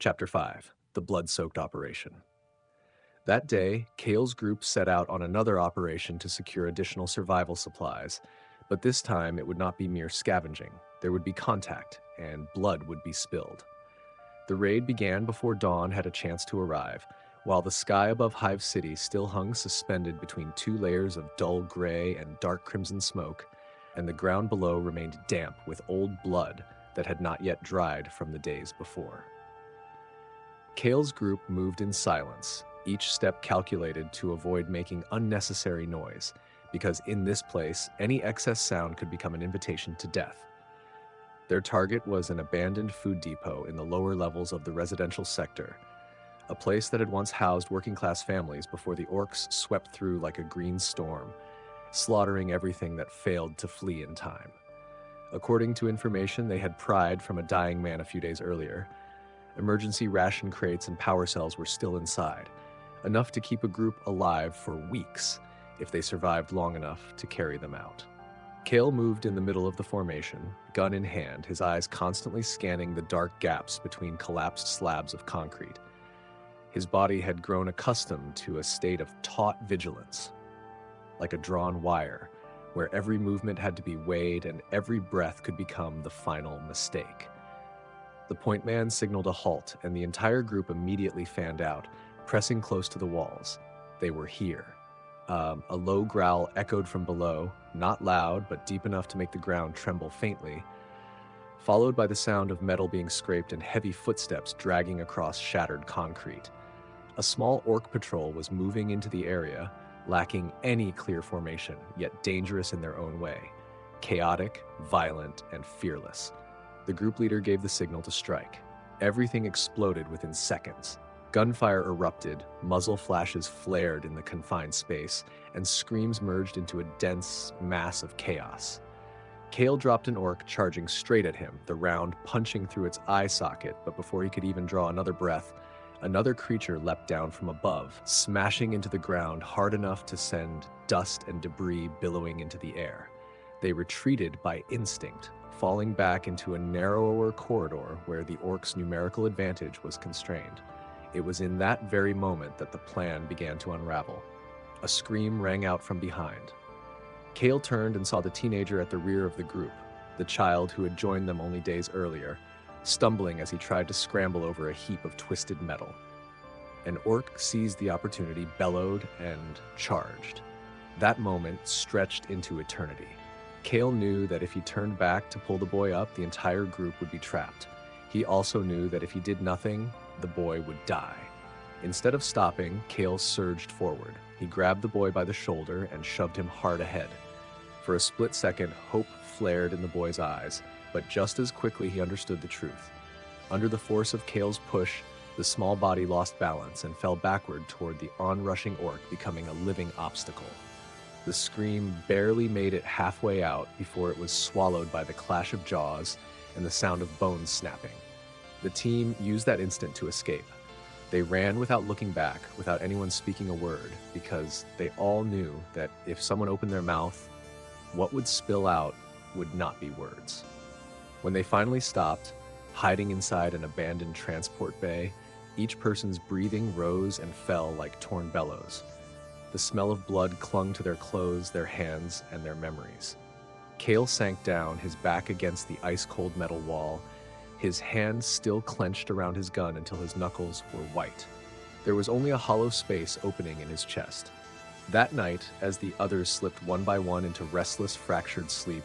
Chapter 5: The Blood-Soaked Operation. That day, Kael's group set out on another operation to secure additional survival supplies, but this time it would not be mere scavenging. There would be contact, and blood would be spilled. The raid began before dawn had a chance to arrive, while the sky above Hive City still hung suspended between two layers of dull gray and dark crimson smoke, and the ground below remained damp with old blood that had not yet dried from the days before. Kael's group moved in silence, each step calculated to avoid making unnecessary noise, because in this place, any excess sound could become an invitation to death. Their target was an abandoned food depot in the lower levels of the residential sector, a place that had once housed working-class families before the orcs swept through like a green storm, slaughtering everything that failed to flee in time. According to information they had pried from a dying man a few days earlier, emergency ration crates and power cells were still inside, enough to keep a group alive for weeks if they survived long enough to carry them out. Kael moved in the middle of the formation, gun in hand, his eyes constantly scanning the dark gaps between collapsed slabs of concrete. His body had grown accustomed to a state of taut vigilance, like a drawn wire, where every movement had to be weighed and every breath could become the final mistake. The point man signaled a halt, and the entire group immediately fanned out, pressing close to the walls. They were here. A low growl echoed from below, not loud, but deep enough to make the ground tremble faintly, followed by the sound of metal being scraped and heavy footsteps dragging across shattered concrete. A small orc patrol was moving into the area, lacking any clear formation, yet dangerous in their own way. Chaotic, violent, and fearless. The group leader gave the signal to strike. Everything exploded within seconds. Gunfire erupted, muzzle flashes flared in the confined space, and screams merged into a dense mass of chaos. Kael dropped an orc charging straight at him, the round punching through its eye socket, but before he could even draw another breath, another creature leapt down from above, smashing into the ground hard enough to send dust and debris billowing into the air. They retreated by instinct, falling back into a narrower corridor where the orc's numerical advantage was constrained. It was in that very moment that the plan began to unravel. A scream rang out from behind. Kael turned and saw the teenager at the rear of the group, the child who had joined them only days earlier, stumbling as he tried to scramble over a heap of twisted metal. An orc seized the opportunity, bellowed, and charged. That moment stretched into eternity. Kael knew that if he turned back to pull the boy up, the entire group would be trapped. He also knew that if he did nothing, the boy would die. Instead of stopping, Kael surged forward. He grabbed the boy by the shoulder and shoved him hard ahead. For a split second, hope flared in the boy's eyes, but just as quickly he understood the truth. Under the force of Kael's push, the small body lost balance and fell backward toward the onrushing orc, becoming a living obstacle. The scream barely made it halfway out before it was swallowed by the clash of jaws and the sound of bones snapping. The team used that instant to escape. They ran without looking back, without anyone speaking a word, because they all knew that if someone opened their mouth, what would spill out would not be words. When they finally stopped, hiding inside an abandoned transport bay, each person's breathing rose and fell like torn bellows. The smell of blood clung to their clothes, their hands, and their memories. Kael sank down, his back against the ice-cold metal wall, his hands still clenched around his gun until his knuckles were white. There was only a hollow space opening in his chest. That night, as the others slipped one by one into restless, fractured sleep,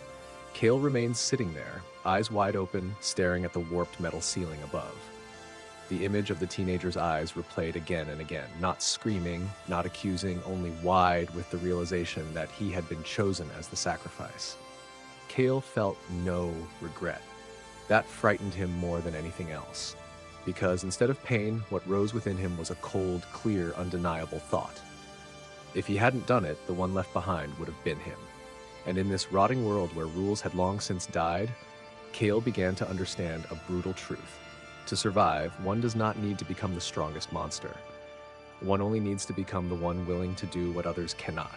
Kael remained sitting there, eyes wide open, staring at the warped metal ceiling above. The image of the teenager's eyes replayed again and again, not screaming, not accusing, only wide with the realization that he had been chosen as the sacrifice. Kael felt no regret. That frightened him more than anything else, because instead of pain, what rose within him was a cold, clear, undeniable thought. If he hadn't done it, the one left behind would have been him. And in this rotting world where rules had long since died, Kael began to understand a brutal truth. To survive, one does not need to become the strongest monster. One only needs to become the one willing to do what others cannot.